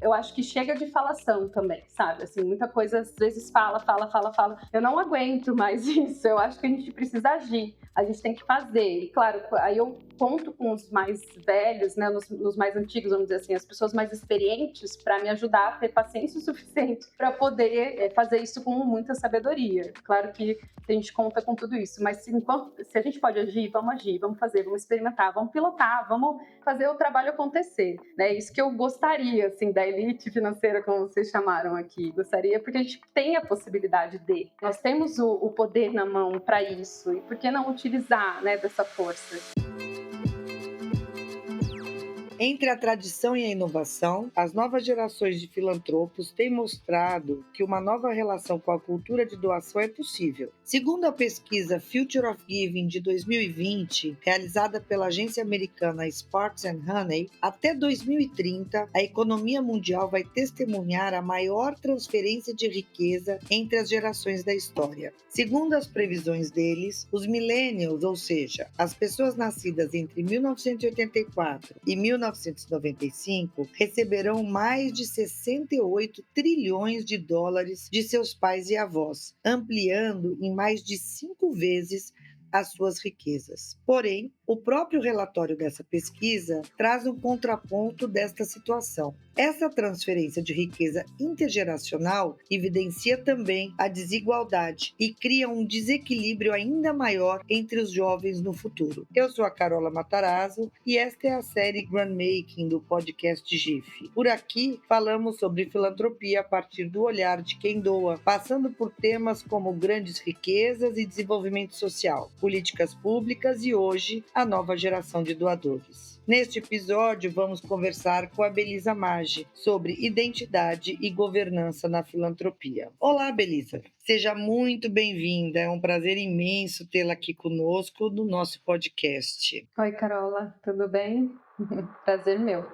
Eu acho que chega de falação também, sabe? Assim, muita coisa às vezes fala. Eu não aguento mais isso. Eu acho que a gente precisa agir. A gente tem que fazer. E claro, aí eu conto com os mais velhos, né, nos mais antigos, vamos dizer assim, as pessoas mais experientes, para me ajudar a ter paciência o suficiente para poder fazer isso com muita sabedoria. Claro que a gente conta com tudo isso, mas se a gente pode agir, vamos fazer, vamos experimentar, vamos pilotar, vamos fazer o trabalho acontecer, né? Isso que eu gostaria, assim, da elite financeira, como vocês chamaram aqui, gostaria, porque a gente tem a possibilidade de, nós temos o poder na mão para isso, e por que não utilizar, né, dessa força? Entre a tradição e a inovação, as novas gerações de filantropos têm mostrado que uma nova relação com a cultura de doação é possível. Segundo a pesquisa Future of Giving de 2020, realizada pela agência americana Sparks and Honey, até 2030, a economia mundial vai testemunhar a maior transferência de riqueza entre as gerações da história. Segundo as previsões deles, os millennials, ou seja, as pessoas nascidas entre 1984 e 1995, receberão mais de 68 trilhões de dólares de seus pais e avós, ampliando em mais de 5 vezes as suas riquezas. Porém, o próprio relatório dessa pesquisa traz um contraponto desta situação. Essa transferência de riqueza intergeracional evidencia também a desigualdade e cria um desequilíbrio ainda maior entre os jovens no futuro. Eu sou a Carola Matarazzo e esta é a série Grandmaking do podcast GIF. Por aqui, falamos sobre filantropia a partir do olhar de quem doa, passando por temas como grandes riquezas e desenvolvimento social, políticas públicas e hoje a nova geração de doadores. Neste episódio, vamos conversar com a Belisa Maggi sobre identidade e governança na filantropia. Olá, Belisa. Seja muito bem-vinda. É um prazer imenso tê-la aqui conosco no nosso podcast. Oi, Carola. Tudo bem? Prazer meu.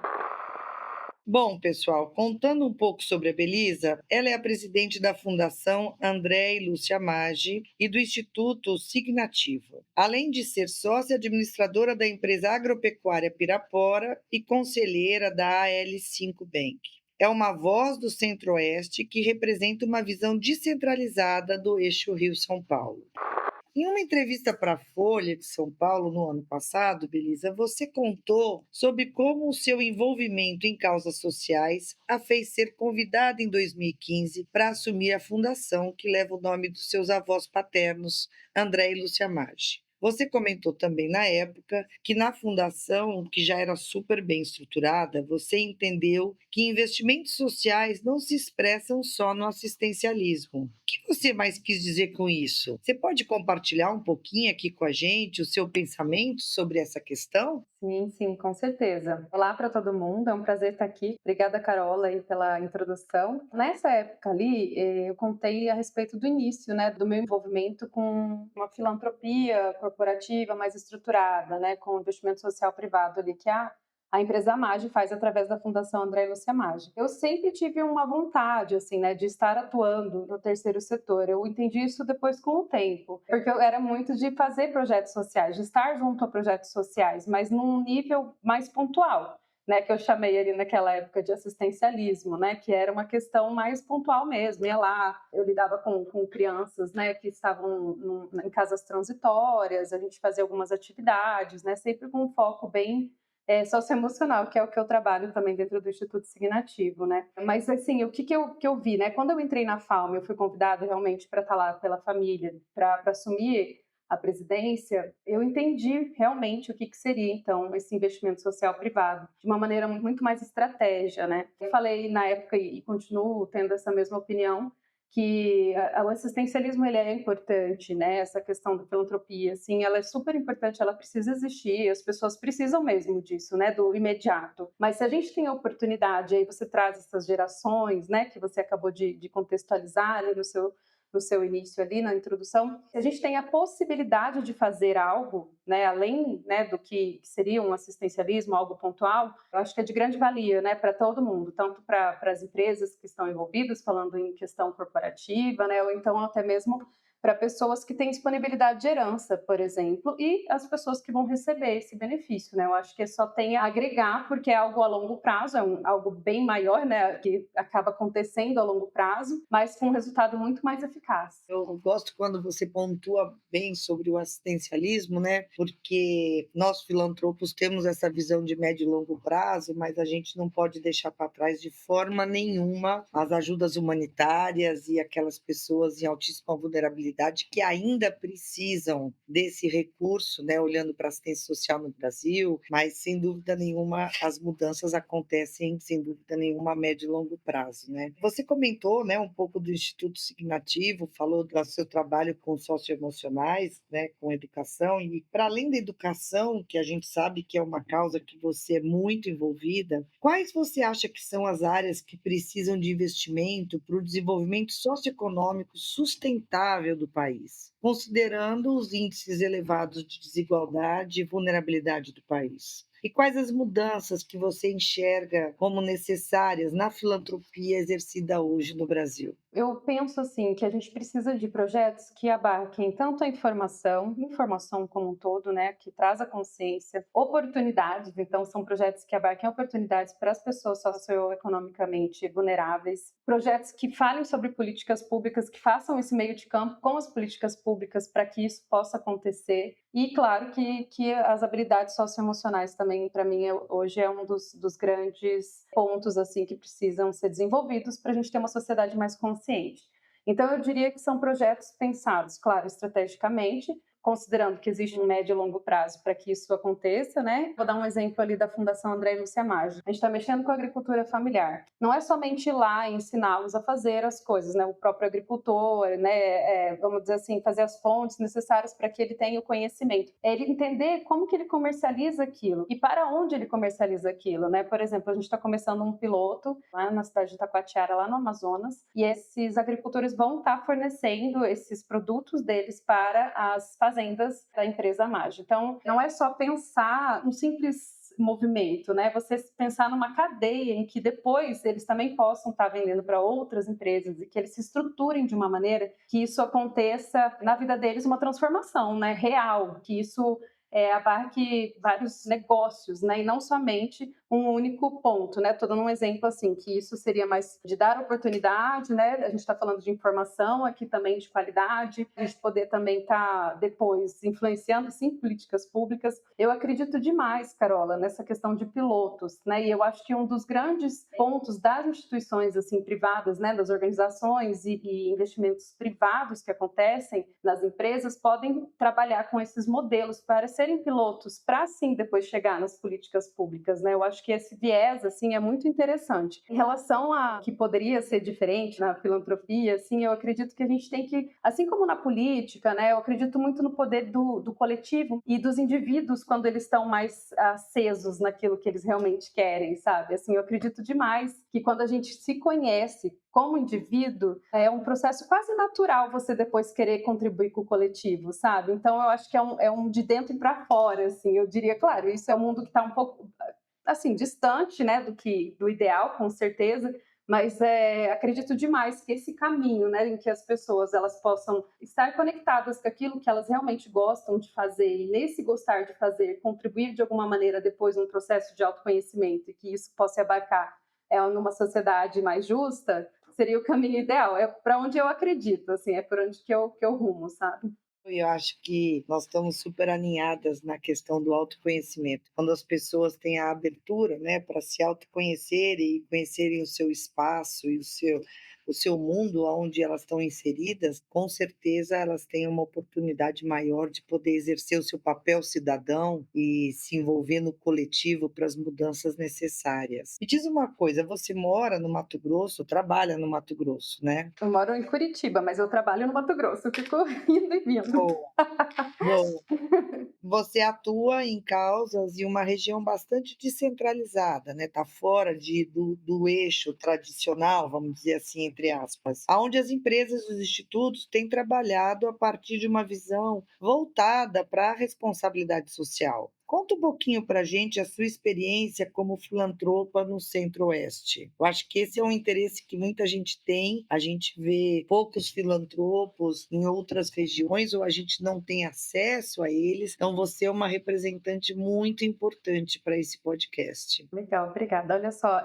Bom, pessoal, contando um pouco sobre a Belisa, ela é a presidente da Fundação André e Lúcia Maggi e do Instituto Signativo, além de ser sócia administradora da empresa agropecuária Pirapora e conselheira da AL5 Bank. É uma voz do Centro-Oeste que representa uma visão descentralizada do eixo Rio-São Paulo. Em uma entrevista para a Folha de São Paulo no ano passado, Belisa, você contou sobre como o seu envolvimento em causas sociais a fez ser convidada em 2015 para assumir a fundação que leva o nome dos seus avós paternos, André e Lúcia Maggi. Você comentou também na época que na fundação, que já era super bem estruturada, você entendeu que investimentos sociais não se expressam só no assistencialismo. O que você mais quis dizer com isso? Você pode compartilhar um pouquinho aqui com a gente o seu pensamento sobre essa questão? Sim, com certeza. Olá para todo mundo, é um prazer estar aqui. Obrigada, Carola, aí, pela introdução. Nessa época ali, eu contei a respeito do início, né, do meu envolvimento com uma filantropia corporativa mais estruturada, né, com investimento social privado ali, que a empresa Maggi faz através da Fundação André e Lúcia Maggi. Eu sempre tive uma vontade, assim, né, de estar atuando no terceiro setor. Eu entendi isso depois com o tempo, porque eu era muito de fazer projetos sociais, de estar junto a projetos sociais, mas num nível mais pontual, né, que eu chamei ali naquela época de assistencialismo, né, que era uma questão mais pontual mesmo. Ia lá, eu lidava com crianças, né, que estavam em casas transitórias, a gente fazia algumas atividades, né, sempre com um foco bem socioemocional, que é o que eu trabalho também dentro do Instituto Signativo, né? Mas, assim, o que eu vi, né? Quando eu entrei na FAUM, eu fui convidada realmente para estar lá pela família, para assumir a presidência, eu entendi realmente o que seria, então, esse investimento social privado, de uma maneira muito mais estratégia, né? Eu falei na época, e continuo tendo essa mesma opinião, que o assistencialismo ele é importante, né? Essa questão da filantropia, assim, ela é super importante, ela precisa existir, as pessoas precisam mesmo disso, né? Do imediato. Mas se a gente tem a oportunidade, aí você traz essas gerações, né? Que você acabou de contextualizar ali no seu início ali, na introdução, se a gente tem a possibilidade de fazer algo, né, além, né, do que seria um assistencialismo, algo pontual, eu acho que é de grande valia, né, para todo mundo, tanto para as empresas que estão envolvidas, falando em questão corporativa, né, ou então até mesmo para pessoas que têm disponibilidade de herança, por exemplo, e as pessoas que vão receber esse benefício, né? Eu acho que só tem a agregar, porque é algo a longo prazo, algo bem maior, né? Que acaba acontecendo a longo prazo, mas com um resultado muito mais eficaz. Eu gosto quando você pontua bem sobre o assistencialismo, né? Porque nós filantropos temos essa visão de médio e longo prazo, mas a gente não pode deixar para trás de forma nenhuma as ajudas humanitárias e aquelas pessoas em altíssima vulnerabilidade que ainda precisam desse recurso, né? Olhando para a assistência social no Brasil, mas sem dúvida nenhuma as mudanças acontecem, sem dúvida nenhuma, a médio e longo prazo, né? Você comentou, né, um pouco do Instituto Signativo, falou do seu trabalho com socioemocionais, né, com educação, e para além da educação, que a gente sabe que é uma causa que você é muito envolvida, quais você acha que são as áreas que precisam de investimento para o desenvolvimento socioeconômico sustentável do país, considerando os índices elevados de desigualdade e vulnerabilidade do país? E quais as mudanças que você enxerga como necessárias na filantropia exercida hoje no Brasil? Eu penso assim que a gente precisa de projetos que abarquem tanto a informação como um todo, né, que traz a consciência, oportunidades, então são projetos que abarquem oportunidades para as pessoas socioeconomicamente vulneráveis, projetos que falem sobre políticas públicas, que façam esse meio de campo com as políticas públicas para que isso possa acontecer. E claro que as habilidades socioemocionais também, para mim, hoje é um dos grandes pontos assim que precisam ser desenvolvidos para a gente ter uma sociedade mais consciente. Então, eu diria que são projetos pensados, claro, estrategicamente, considerando que existe um médio e longo prazo para que isso aconteça, né? Vou dar um exemplo ali da Fundação André e Lúcia Maggi. A gente está mexendo com a agricultura familiar. Não é somente ir lá e ensiná-los a fazer as coisas, né? O próprio agricultor, né? Vamos dizer assim, fazer as fontes necessárias para que ele tenha o conhecimento. É ele entender como que ele comercializa aquilo e para onde ele comercializa aquilo, né? Por exemplo, a gente está começando um piloto lá na cidade de Taquatiara, lá no Amazonas, e esses agricultores vão estar fornecendo esses produtos deles para as fazendas da empresa Maggi. Então, não é só pensar um simples movimento, né? Você pensar numa cadeia em que depois eles também possam estar vendendo para outras empresas e que eles se estruturem de uma maneira que isso aconteça na vida deles uma transformação, né? Real, que isso abarque vários negócios, né? E não somente um único ponto, né? Estou dando um exemplo assim, que isso seria mais de dar oportunidade, né? A gente está falando de informação aqui também de qualidade, a gente poder também estar depois influenciando, sim, políticas públicas. Eu acredito demais, Carola, nessa questão de pilotos, né? E eu acho que um dos grandes pontos das instituições assim privadas, né? Das organizações e investimentos privados que acontecem nas empresas podem trabalhar com esses modelos para serem pilotos, para sim depois chegar nas políticas públicas, né? Eu acho que esse viés assim é muito interessante. Em relação a que poderia ser diferente na filantropia, assim, eu acredito que a gente tem que, assim como na política, né? Eu acredito muito no poder do coletivo e dos indivíduos quando eles estão mais acesos naquilo que eles realmente querem, sabe? Assim, eu acredito demais que quando a gente se conhece como indivíduo, é um processo quase natural você depois querer contribuir com o coletivo, sabe? Então, eu acho que é um de dentro para fora, assim, eu diria, claro, isso é um mundo que está um pouco, assim, distante, né, do ideal, com certeza, mas acredito demais que esse caminho, né, em que as pessoas elas possam estar conectadas com aquilo que elas realmente gostam de fazer e nesse gostar de fazer, contribuir de alguma maneira depois num processo de autoconhecimento e que isso possa abarcar numa sociedade mais justa, seria o caminho ideal. É para onde eu acredito, assim, é por onde que eu rumo, sabe? Eu acho que nós estamos super alinhadas na questão do autoconhecimento. Quando as pessoas têm a abertura, né, para se autoconhecerem e conhecerem o seu espaço e o seu mundo onde elas estão inseridas, com certeza elas têm uma oportunidade maior de poder exercer o seu papel cidadão e se envolver no coletivo para as mudanças necessárias. Me diz uma coisa, você mora no Mato Grosso, trabalha no Mato Grosso, né? Eu moro em Curitiba, mas eu trabalho no Mato Grosso, eu fico indo e vindo. Boa, boa. Você atua em causas em uma região bastante descentralizada, né? Está fora do eixo tradicional, vamos dizer assim, entre aspas, onde as empresas e os institutos têm trabalhado a partir de uma visão voltada para a responsabilidade social. Conta um pouquinho para a gente a sua experiência como filantropa no Centro-Oeste. Eu acho que esse é um interesse que muita gente tem. A gente vê poucos filantropos em outras regiões ou a gente não tem acesso a eles. Então, você é uma representante muito importante para esse podcast. Legal, obrigada. Olha só,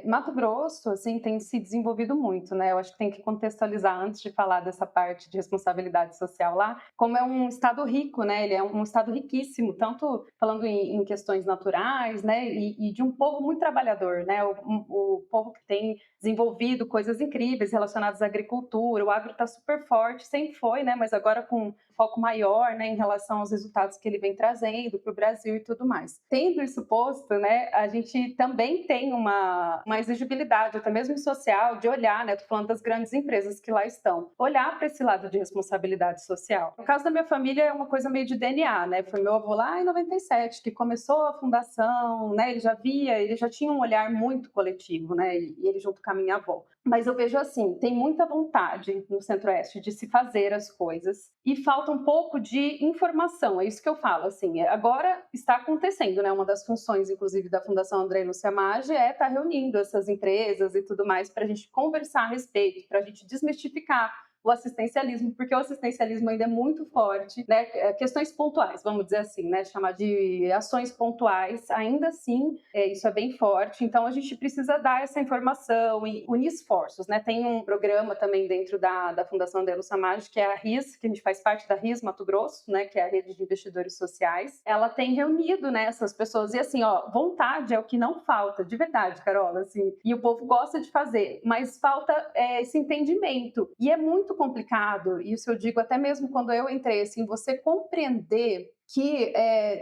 Mato Grosso, assim, tem se desenvolvido muito, né? Eu acho que tem que contextualizar antes de falar dessa parte de responsabilidade social lá, como é um estado rico, né? Ele é um estado riquíssimo, tanto falando em questões naturais, né? E de um povo muito trabalhador, né? O povo que tem desenvolvido coisas incríveis relacionadas à agricultura, o agro está super forte, sempre foi, né? Mas agora com foco maior, né, em relação aos resultados que ele vem trazendo para o Brasil e tudo mais. Tendo isso posto, né, a gente também tem uma exigibilidade, até mesmo social, de olhar, né, tô falando das grandes empresas que lá estão, olhar para esse lado de responsabilidade social. No caso da minha família, é uma coisa meio de DNA, né, foi meu avô lá em 97 que começou a fundação, né, ele já tinha um olhar muito coletivo, né, e ele junto com a minha avó. Mas eu vejo assim, tem muita vontade no Centro-Oeste de se fazer as coisas e falta um pouco de informação, é isso que eu falo, assim, agora está acontecendo, né, uma das funções, inclusive, da Fundação André Lúcia Maggi é estar reunindo essas empresas e tudo mais para a gente conversar a respeito, para a gente desmistificar o assistencialismo, porque o assistencialismo ainda é muito forte, né? Questões pontuais, vamos dizer assim, né? Chamar de ações pontuais, ainda assim, isso é bem forte. Então, a gente precisa dar essa informação e unir esforços, né? Tem um programa também dentro da Fundação André Lúcia Maggi, que é a RIS, que a gente faz parte da RIS Mato Grosso, né? Que é a Rede de Investidores Sociais. Ela tem reunido, né, essas pessoas e assim, ó, vontade é o que não falta, de verdade, Carola, assim. E o povo gosta de fazer, mas falta esse entendimento. E é muito complicado, isso eu digo até mesmo quando eu entrei, assim, você compreender que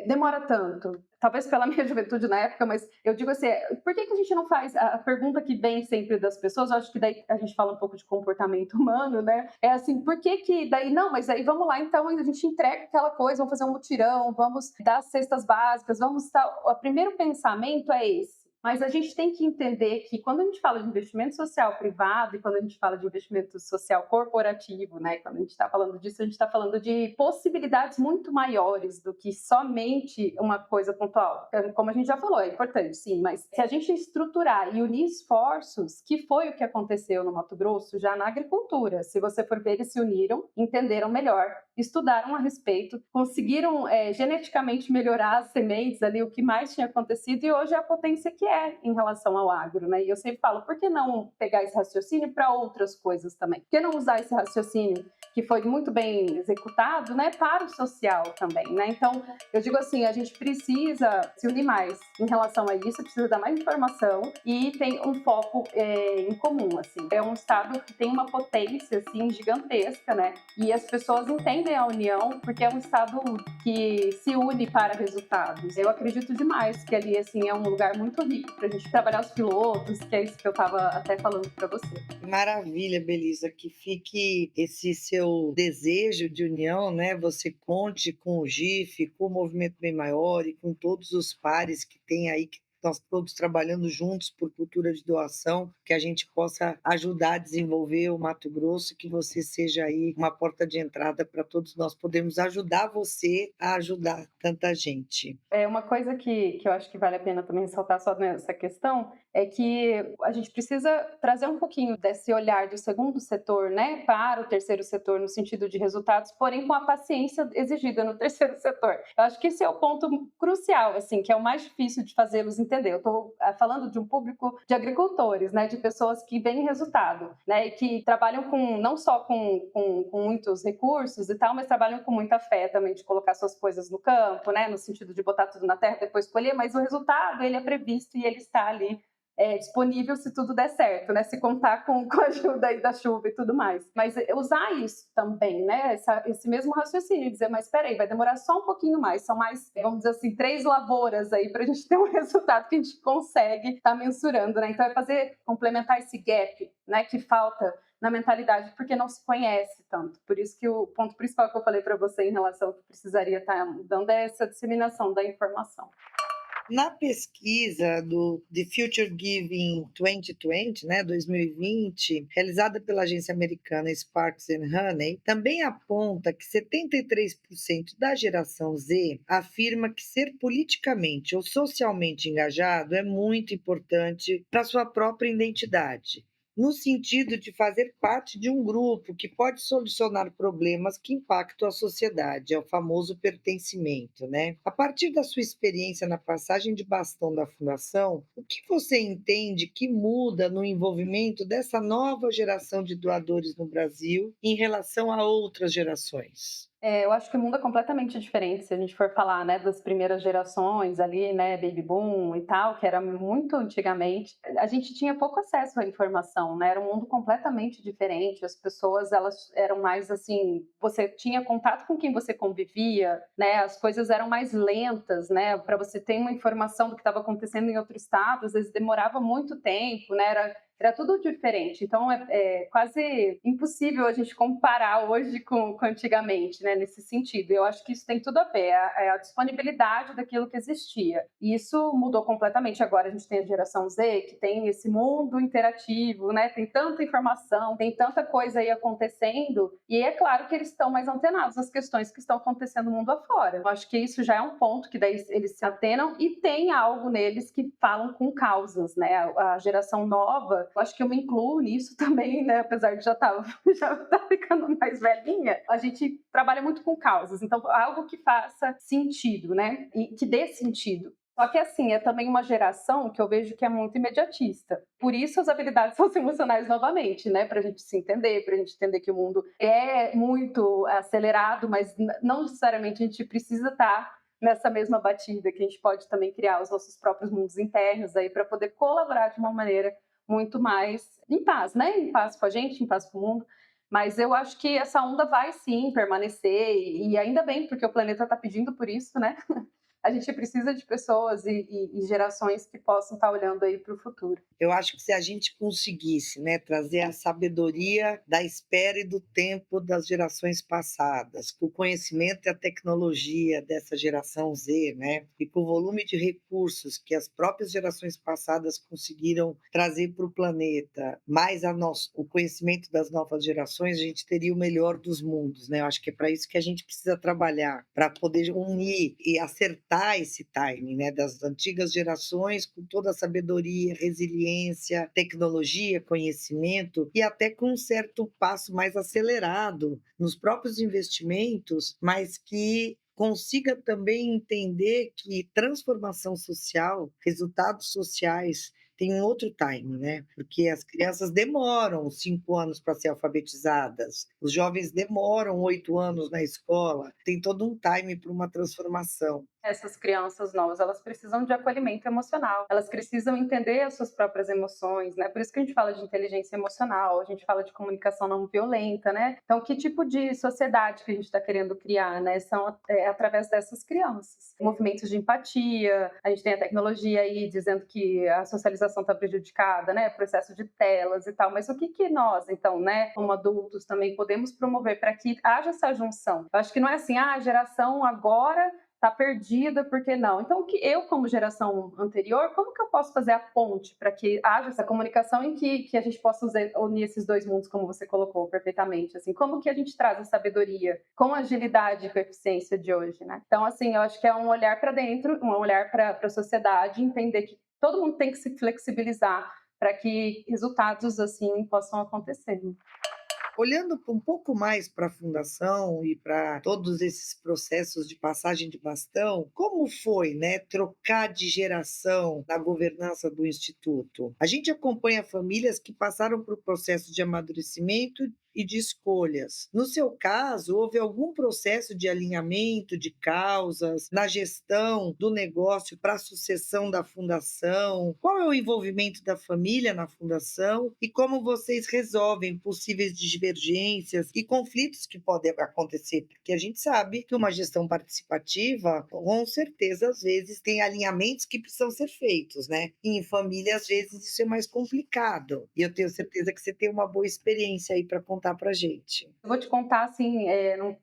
demora tanto, talvez pela minha juventude na época, mas eu digo assim, por que a gente não faz a pergunta que vem sempre das pessoas, eu acho que daí a gente fala um pouco de comportamento humano, né, é assim, por que daí, não, mas aí vamos lá, então a gente entrega aquela coisa, vamos fazer um mutirão, vamos dar as cestas básicas, o primeiro pensamento é esse. Mas a gente tem que entender que quando a gente fala de investimento social privado e quando a gente fala de investimento social corporativo, né, quando a gente está falando disso, a gente está falando de possibilidades muito maiores do que somente uma coisa pontual. Como a gente já falou, é importante, sim, mas se a gente estruturar e unir esforços, que foi o que aconteceu no Mato Grosso já na agricultura, se você for ver, eles se uniram, entenderam melhor, estudaram a respeito, conseguiram geneticamente melhorar as sementes ali, o que mais tinha acontecido, e hoje é a potência que em relação ao agro, né? E eu sempre falo, por que não pegar esse raciocínio para outras coisas também? Por que não usar esse raciocínio que foi muito bem executado, né, para o social também, né? Então, eu digo assim, a gente precisa se unir mais em relação a isso, precisa dar mais informação e tem um foco em comum, assim. É um estado que tem uma potência, assim, gigantesca, né? E as pessoas entendem a união porque é um estado que se une para resultados. Eu acredito demais que ali, assim, é um lugar muito rico para a gente trabalhar os pilotos, que é isso que eu estava até falando para você. Maravilha, Belisa, que fique esse seu desejo de união, né? Você conte com o GIF, com o Movimento Bem Maior e com todos os pares que tem aí, que nós todos trabalhando juntos por cultura de doação, que a gente possa ajudar a desenvolver o Mato Grosso, que você seja aí uma porta de entrada para todos nós podermos ajudar você a ajudar tanta gente. É uma coisa que eu acho que vale a pena também ressaltar só nessa questão é que a gente precisa trazer um pouquinho desse olhar do segundo setor, né, para o terceiro setor no sentido de resultados, porém com a paciência exigida no terceiro setor. Eu acho que esse é o ponto crucial, assim, que é o mais difícil de fazê-los entender. Eu estou falando de um público de agricultores, né, de pessoas que veem resultado, né, e que trabalham não só com muitos recursos e tal, mas trabalham com muita fé também de colocar suas coisas no campo, né, no sentido de botar tudo na terra, depois colher, mas o resultado ele é previsto e ele está ali disponível se tudo der certo, né? Se contar com a ajuda aí da chuva e tudo mais. Mas usar isso também, né? Esse mesmo raciocínio, dizer, mas espera aí, vai demorar só um pouquinho mais, são mais, vamos dizer assim, 3 lavouras aí para a gente ter um resultado que a gente consegue estar mensurando, né? Então complementar esse gap, né? Que falta na mentalidade, porque não se conhece tanto. Por isso que o ponto principal que eu falei para você em relação ao que precisaria estar dando é essa disseminação da informação. Na pesquisa do The Future Giving 2020, né, 2020, realizada pela agência americana Sparks and Honey, também aponta que 73% da geração Z afirma que ser politicamente ou socialmente engajado é muito importante para sua própria identidade, no sentido de fazer parte de um grupo que pode solucionar problemas que impactam a sociedade, é o famoso pertencimento, né? A partir da sua experiência na passagem de bastão da fundação, o que você entende que muda no envolvimento dessa nova geração de doadores no Brasil em relação a outras gerações? Eu acho que o mundo é completamente diferente se a gente for falar, né, das primeiras gerações ali, né, baby boom e tal, que era muito antigamente. A gente tinha pouco acesso à informação, né? Era um mundo completamente diferente. As pessoas, elas eram mais assim, você tinha contato com quem você convivia, né? As coisas eram mais lentas, né? Para você ter uma informação do que estava acontecendo em outro estado, às vezes demorava muito tempo, né? Era tudo diferente. Então, é quase impossível a gente comparar hoje com antigamente, né, nesse sentido. Eu acho que isso tem tudo a ver, a disponibilidade daquilo que existia. E isso mudou completamente. Agora a gente tem a geração Z, que tem esse mundo interativo, né, tem tanta informação, tem tanta coisa aí acontecendo, e é claro que eles estão mais antenados nas questões que estão acontecendo no mundo afora. Eu acho que isso já é um ponto que daí eles se atenam e tem algo neles que falam com causas, né? A geração nova, eu acho que eu me incluo nisso também, né? Apesar de já tá ficando mais velhinha, a gente trabalha muito com causas, então algo que faça sentido, né? E que dê sentido. Só que, assim, é também uma geração que eu vejo que é muito imediatista. Por isso, as habilidades socioemocionais, novamente, né? Para a gente se entender, para a gente entender que o mundo é muito acelerado, mas não necessariamente a gente precisa estar nessa mesma batida, que a gente pode também criar os nossos próprios mundos internos aí para poder colaborar de uma maneira muito mais em paz, né? Em paz com a gente, em paz com o mundo. Mas eu acho que essa onda vai sim permanecer, e ainda bem, porque o planeta está pedindo por isso, né? A gente precisa de pessoas e gerações que possam estar olhando aí para o futuro. Eu acho que se a gente conseguisse, né, trazer a sabedoria da espera e do tempo das gerações passadas, com o conhecimento e a tecnologia dessa geração Z, né, e com o volume de recursos que as próprias gerações passadas conseguiram trazer para o planeta, mais o conhecimento das novas gerações, a gente teria o melhor dos mundos, né? Eu acho que é para isso que a gente precisa trabalhar, para poder unir e acertar esse timing, né, das antigas gerações com toda a sabedoria, resiliência, tecnologia, conhecimento e até com um certo passo mais acelerado nos próprios investimentos, mas que consiga também entender que transformação social, resultados sociais, tem um outro time, né? Porque as crianças demoram 5 anos para ser alfabetizadas, os jovens demoram 8 anos na escola, tem todo um time para uma transformação. Essas crianças novas, elas precisam de acolhimento emocional, elas precisam entender as suas próprias emoções, né? Por isso que a gente fala de inteligência emocional, a gente fala de comunicação não violenta, né? Então, que tipo de sociedade que a gente está querendo criar, né? São através dessas crianças. Movimentos de empatia, a gente tem a tecnologia aí dizendo que a socialização está prejudicada, né? Processo de telas e tal, mas o que que nós, então, né, como adultos, também podemos promover para que haja essa junção? Eu acho que não é assim, a geração agora está perdida, por que não? Então, que eu, como geração anterior, como que eu posso fazer a ponte para que haja essa comunicação em que a gente possa unir esses dois mundos, como você colocou perfeitamente? Assim, como que a gente traz a sabedoria com a agilidade e com a eficiência de hoje, né? Então, assim, eu acho que é um olhar para dentro, um olhar para a sociedade, entender que todo mundo tem que se flexibilizar para que resultados assim possam acontecer. Olhando um pouco mais para a fundação e para todos esses processos de passagem de bastão, como foi, né, trocar de geração na governança do instituto? A gente acompanha famílias que passaram por processo de amadurecimento e de escolhas. No seu caso, houve algum processo de alinhamento de causas na gestão do negócio para a sucessão da fundação? Qual é o envolvimento da família na fundação e como vocês resolvem possíveis divergências e conflitos que podem acontecer? Porque a gente sabe que uma gestão participativa, com certeza, às vezes tem alinhamentos que precisam ser feitos, né? E em família, às vezes, isso é mais complicado. E eu tenho certeza que você tem uma boa experiência aí para contar contar pra gente. Eu vou te contar, assim,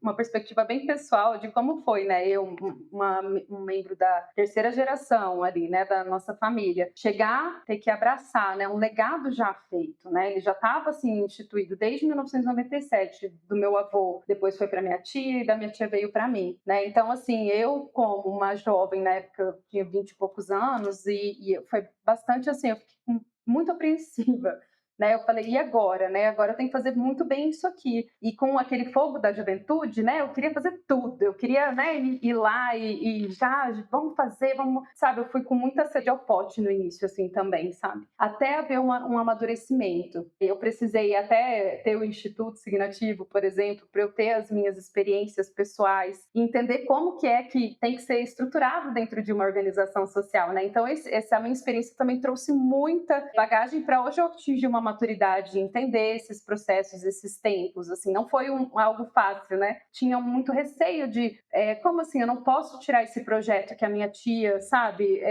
numa perspectiva bem pessoal de como foi, né, eu, um membro da terceira geração ali, né, da nossa família, chegar, ter que abraçar, né, um legado já feito, né, ele já estava, assim, instituído desde 1997, do meu avô, depois foi para minha tia, e da minha tia veio para mim, né, então, assim, eu como uma jovem, na época eu tinha 20 e poucos anos, e foi bastante, assim, eu fiquei muito apreensiva, né, eu falei, e agora, né? Agora eu tenho que fazer muito bem isso aqui. E com aquele fogo da juventude, né? Eu queria fazer tudo. Eu queria, né, ir lá e já, vamos fazer, vamos, sabe? Eu fui com muita sede ao pote no início, assim, também, sabe? Até haver um amadurecimento. Eu precisei até ter o Instituto Signativo, por exemplo, para eu ter as minhas experiências pessoais e entender como que é que tem que ser estruturado dentro de uma organização social, né? Então, essa minha experiência também trouxe muita bagagem para hoje eu atingir uma maturidade de entender esses processos, esses tempos, assim, não foi algo fácil, né? Tinha muito receio de, como assim, eu não posso tirar esse projeto que a minha tia, sabe?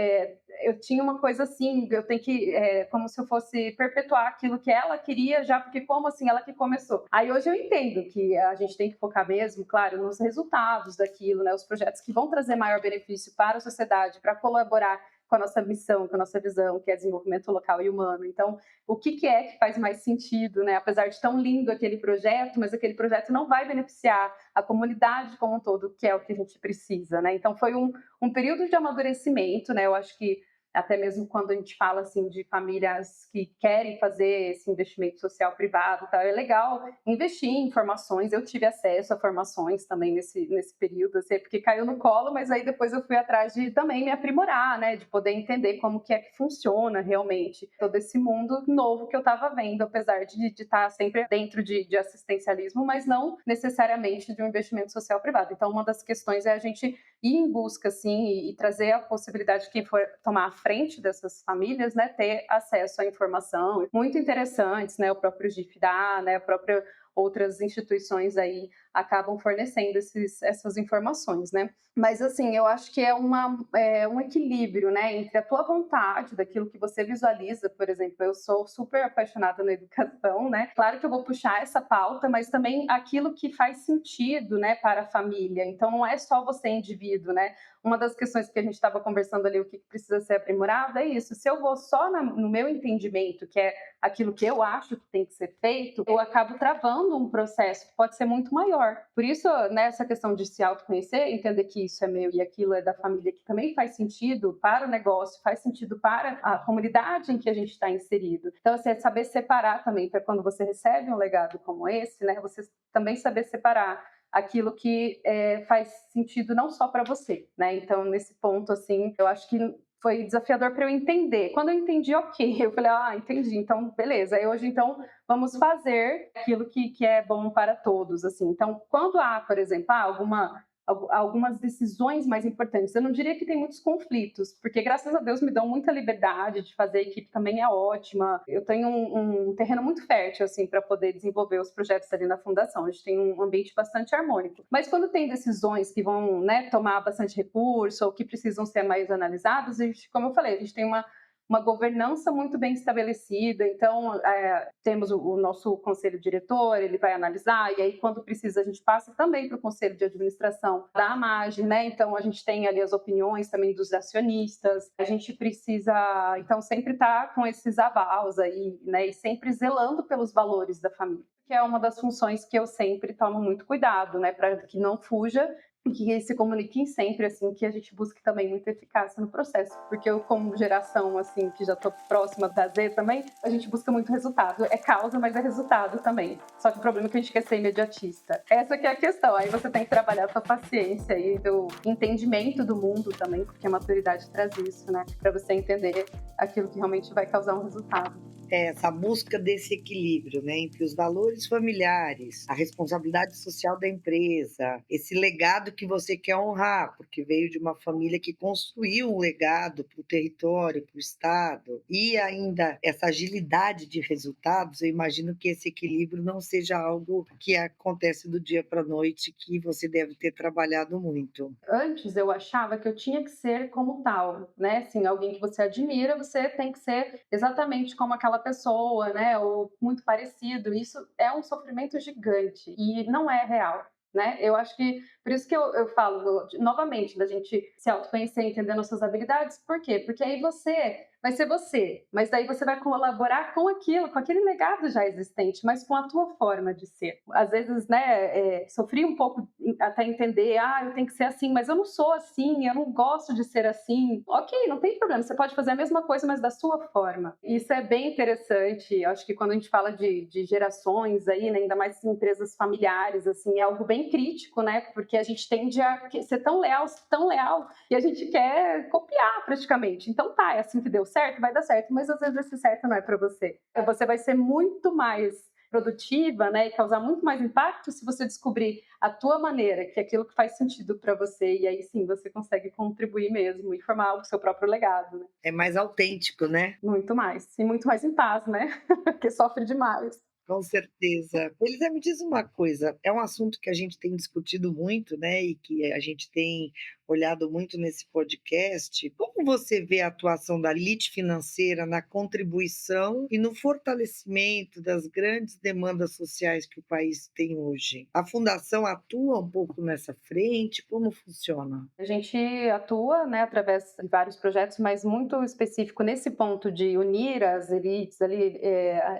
Eu tinha uma coisa assim, eu tenho que, como se eu fosse perpetuar aquilo que ela queria já, porque como assim, ela que começou. Aí hoje eu entendo que a gente tem que focar mesmo, claro, nos resultados daquilo, né? Os projetos que vão trazer maior benefício para a sociedade, para colaborar com a nossa missão, com a nossa visão, que é desenvolvimento local e humano. Então, o que é que faz mais sentido, né? Apesar de tão lindo aquele projeto, mas aquele projeto não vai beneficiar a comunidade como um todo, que é o que a gente precisa, né? Então, foi um período de amadurecimento, né? Eu acho que até mesmo quando a gente fala assim de famílias que querem fazer esse investimento social privado, tá? É legal investir em formações. Eu tive acesso a formações também nesse período, assim, porque caiu no colo, mas aí depois eu fui atrás de também me aprimorar, né? De poder entender como que é que funciona realmente todo esse mundo novo que eu estava vendo, apesar de estar sempre dentro de assistencialismo, mas não necessariamente de um investimento social privado. Então, uma das questões é a gente ir em busca, assim, e trazer a possibilidade de quem for tomar a frente dessas famílias, né, ter acesso à informação muito interessantes, né, o próprio GIF né, a própria outras instituições aí acabam fornecendo essas informações, né? Mas assim, eu acho que é um equilíbrio, né, entre a tua vontade, daquilo que você visualiza, por exemplo, eu sou super apaixonada na educação, né? Claro que eu vou puxar essa pauta, mas também aquilo que faz sentido, né, para a família. Então não é só você indivíduo, né? Uma das questões que a gente estava conversando ali, o que precisa ser aprimorado, é isso. Se eu vou só no meu entendimento, que é aquilo que eu acho que tem que ser feito, eu acabo travando um processo que pode ser muito maior. Por isso, nessa questão de se autoconhecer, entender que isso é meu e aquilo é da família, que também faz sentido para o negócio, faz sentido para a comunidade em que a gente está inserido. Então, assim, é saber separar também, para quando você recebe um legado como esse, né, você também saber separar aquilo que faz sentido não só para você, né? Então, nesse ponto, assim, eu acho que foi desafiador para eu entender. Quando eu entendi, ok, eu falei, entendi, então, beleza. Aí hoje, então, vamos fazer aquilo que é bom para todos, assim. Então, quando há, por exemplo, algumas decisões mais importantes. Eu não diria que tem muitos conflitos, porque graças a Deus me dão muita liberdade de fazer, a equipe também é ótima. Eu tenho um terreno muito fértil assim para poder desenvolver os projetos ali na fundação. A gente tem um ambiente bastante harmônico. Mas quando tem decisões que vão, né, tomar bastante recurso ou que precisam ser mais analisadas, a gente, como eu falei, a gente tem uma governança muito bem estabelecida. Então, temos o nosso conselho diretor, ele vai analisar, e aí, quando precisa, a gente passa também para o conselho de administração da AMAGE, né? Então, a gente tem ali as opiniões também dos acionistas. A gente precisa, então, sempre estar com esses avals aí, né? E sempre zelando pelos valores da família, que é uma das funções que eu sempre tomo muito cuidado, né? Para que não fuja e que se comuniquem sempre, assim, que a gente busque também muita eficácia no processo, porque eu, como geração, assim, que já tô próxima da Z também, a gente busca muito resultado, é causa, mas é resultado também, só que o problema é que a gente quer ser imediatista, essa que é a questão, aí você tem que trabalhar a sua paciência e o entendimento do mundo também, porque a maturidade traz isso, né, para você entender aquilo que realmente vai causar um resultado. Essa busca desse equilíbrio, né, entre os valores familiares, a responsabilidade social da empresa, esse legado que você quer honrar, porque veio de uma família que construiu um legado para o território, para o estado, e ainda essa agilidade de resultados, eu imagino que esse equilíbrio não seja algo que acontece do dia para a noite, que você deve ter trabalhado muito. Antes eu achava que eu tinha que ser como tal, né? Assim, alguém que você admira, você tem que ser exatamente como aquela pessoa, né, ou muito parecido. Isso é um sofrimento gigante e não é real. Né? Eu acho que, por isso que eu falo novamente, da gente se autoconhecer, entender nossas habilidades, por quê? Porque aí você vai ser você, mas daí você vai colaborar com aquilo, com aquele legado já existente, mas com a tua forma de ser. Às vezes, né, sofri um pouco até entender, eu tenho que ser assim, mas eu não sou assim, eu não gosto de ser assim. Ok, não tem problema, você pode fazer a mesma coisa, mas da sua forma. Isso é bem interessante, eu acho que quando a gente fala de gerações aí, né, ainda mais em empresas familiares, assim, é algo bem crítico, né, porque a gente tende a ser tão leal, e a gente quer copiar praticamente. Então tá, é assim que deu certo, vai dar certo, mas às vezes esse certo não é para você. Você vai ser muito mais produtiva, né, e causar muito mais impacto se você descobrir a tua maneira, que é aquilo que faz sentido para você, e aí sim você consegue contribuir mesmo e formar o seu próprio legado, né? É mais autêntico, né? Muito mais, e muito mais em paz, né? Porque sofre demais. Com certeza. Elisa, me diz uma coisa, é um assunto que a gente tem discutido muito, né, e que a gente tem olhado muito nesse podcast. Como você vê a atuação da elite financeira na contribuição e no fortalecimento das grandes demandas sociais que o país tem hoje? A fundação atua um pouco nessa frente? Como funciona? A gente atua, né, através de vários projetos, mas muito específico nesse ponto de unir as elites ali,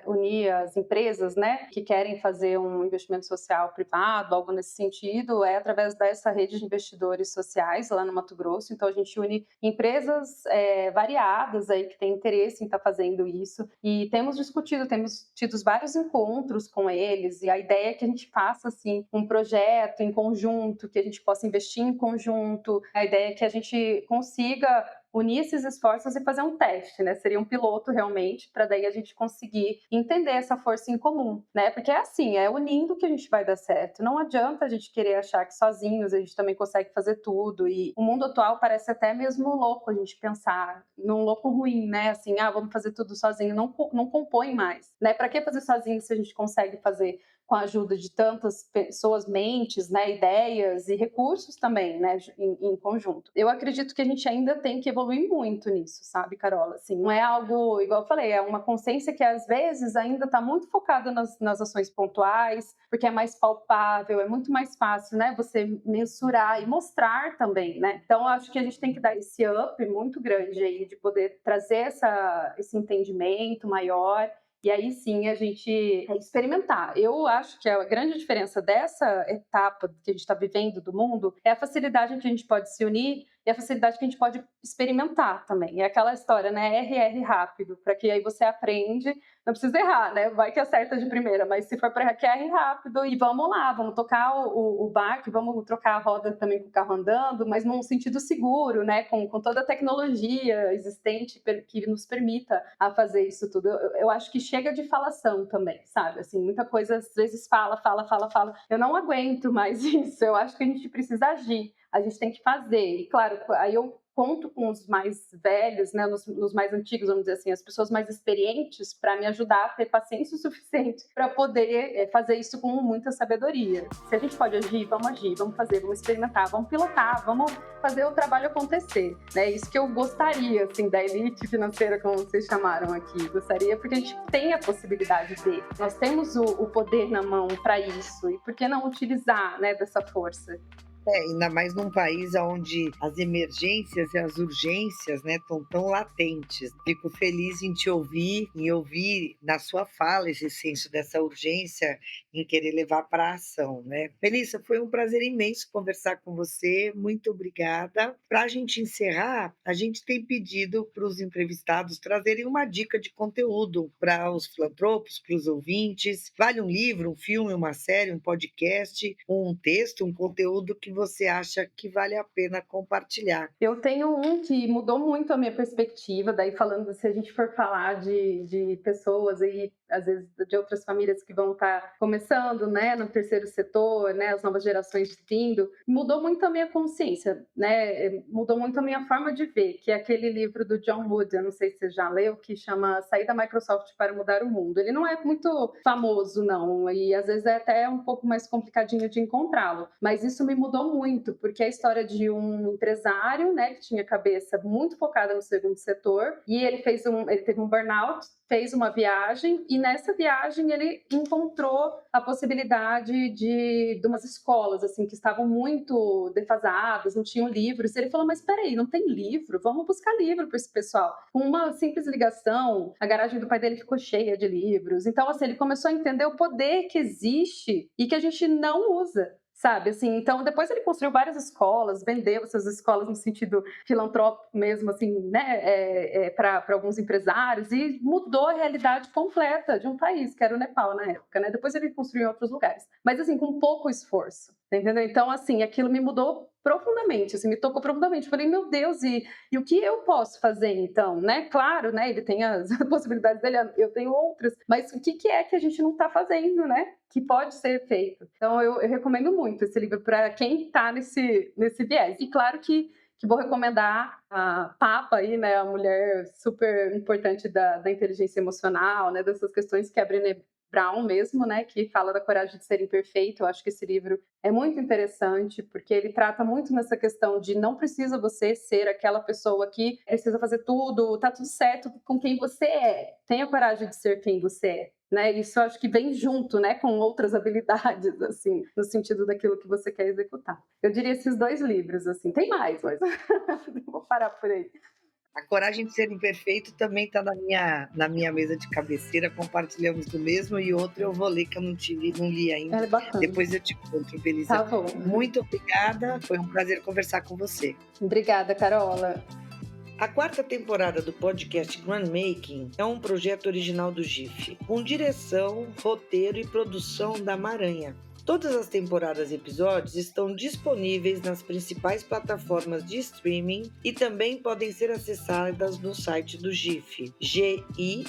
unir as empresas, né, que querem fazer um investimento social privado, algo nesse sentido, é através dessa rede de investidores sociais lá no Mato Grosso. Então a gente une empresas variadas aí que têm interesse em estar fazendo isso e temos discutido, temos tido vários encontros com eles e a ideia é que a gente faça assim um projeto em conjunto, que a gente possa investir em conjunto. A ideia é que a gente consiga unir esses esforços e fazer um teste, né? Seria um piloto realmente, para daí a gente conseguir entender essa força em comum, né? Porque é assim, é unindo que a gente vai dar certo. Não adianta a gente querer achar que sozinhos a gente também consegue fazer tudo. E o mundo atual parece até mesmo louco a gente pensar num louco ruim, né? Assim, vamos fazer tudo sozinho. Não compõe mais, né? Para que fazer sozinho se a gente consegue fazer com a ajuda de tantas pessoas, mentes, né, ideias e recursos também, né, em conjunto. Eu acredito que a gente ainda tem que evoluir muito nisso, sabe, Carola? Assim, não é algo, igual eu falei, é uma consciência que às vezes ainda está muito focada nas ações pontuais, porque é mais palpável, é muito mais fácil, né, você mensurar e mostrar também, né? Então, eu acho que a gente tem que dar esse up muito grande aí de poder trazer esse entendimento maior. E aí sim a gente experimentar. Eu acho que a grande diferença dessa etapa que a gente está vivendo do mundo é a facilidade que a gente pode se unir e a facilidade que a gente pode experimentar também. É aquela história, né? RR rápido, para que aí você aprende, não precisa errar, né? Vai que acerta de primeira, mas se for para hackear, R rápido e vamos lá, vamos tocar o barco, vamos trocar a roda também com o carro andando, mas num sentido seguro, né? Com toda a tecnologia existente que nos permita a fazer isso tudo. Eu acho que chega de falação também, sabe? Assim, muita coisa às vezes fala. Eu não aguento mais isso. Eu acho que a gente precisa agir. A gente tem que fazer. E claro, aí eu conto com os mais velhos, né, nos mais antigos, vamos dizer assim, as pessoas mais experientes para me ajudar a ter paciência o suficiente para poder fazer isso com muita sabedoria. Se a gente pode agir, vamos fazer, vamos experimentar, vamos pilotar, vamos fazer o trabalho acontecer, né? Isso que eu gostaria, assim, da elite financeira, como vocês chamaram aqui. Gostaria porque a gente tem a possibilidade de, nós temos o poder na mão para isso, e por que não utilizar, né, dessa força? Ainda mais num país onde as emergências e as urgências, né, estão tão latentes. Fico feliz em te ouvir, em ouvir na sua fala esse senso dessa urgência em querer levar para a ação, né? Melissa, foi um prazer imenso conversar com você. Muito obrigada. Para a gente encerrar, a gente tem pedido para os entrevistados trazerem uma dica de conteúdo para os filantropos, para os ouvintes. Vale um livro, um filme, uma série, um podcast, um texto, um conteúdo que você acha que vale a pena compartilhar? Eu tenho um que mudou muito a minha perspectiva, daí falando, se a gente for falar de pessoas aí, às vezes de outras famílias que vão estar começando, né, no terceiro setor, né, as novas gerações vindo, mudou muito a minha consciência, né, mudou muito a minha forma de ver, que é aquele livro do John Wood, eu não sei se você já leu, que chama Sair da Microsoft para Mudar o Mundo. Ele não é muito famoso, não, e às vezes é até um pouco mais complicadinho de encontrá-lo, mas isso me mudou muito, porque é a história de um empresário, né, que tinha a cabeça muito focada no segundo setor, e ele teve um burnout fez uma viagem e nessa viagem ele encontrou a possibilidade de umas escolas assim que estavam muito defasadas, não tinham livros. Ele falou, mas espera aí, não tem livro? Vamos buscar livro para esse pessoal. Com uma simples ligação, a garagem do pai dele ficou cheia de livros. Então, assim, ele começou a entender o poder que existe e que a gente não usa. Sabe, assim, então depois ele construiu várias escolas, vendeu essas escolas no sentido filantrópico mesmo, assim, né, para alguns empresários e mudou a realidade completa de um país, que era o Nepal na época, né, depois ele construiu em outros lugares, mas assim, com pouco esforço, entendeu? Então, assim, aquilo me mudou profundamente, assim, me tocou profundamente, falei, meu Deus, e o que eu posso fazer então, né, claro, né, ele tem as possibilidades dele, eu tenho outras, mas o que é que a gente não está fazendo, né, que pode ser feito. Então, eu recomendo muito esse livro para quem está nesse viés. E claro que vou recomendar a Papa aí, né, a mulher super importante da inteligência emocional, né, dessas questões que é a Brené Brown mesmo, né, que fala da coragem de ser imperfeito. Eu acho que esse livro é muito interessante, porque ele trata muito nessa questão de não precisa você ser aquela pessoa que precisa fazer tudo, tá tudo certo com quem você é. Tenha coragem de ser quem você é. Né, isso eu acho que vem junto, né, com outras habilidades, assim, no sentido daquilo que você quer executar. Eu diria esses 2 livros, assim, tem mais, mas vou parar por aí. A Coragem de Ser Imperfeito também está na minha mesa de cabeceira, compartilhamos do mesmo, e outro eu vou ler, que eu não li ainda. É bacana. Depois eu te conto, Belisa. Tá bom. Muito obrigada, foi um prazer conversar com você. Obrigada, Carola. A 4ª temporada do podcast Grandmaking é um projeto original do GIF, com direção, roteiro e produção da Maranha. Todas as temporadas e episódios estão disponíveis nas principais plataformas de streaming e também podem ser acessadas no site do GIF, gife.org.br.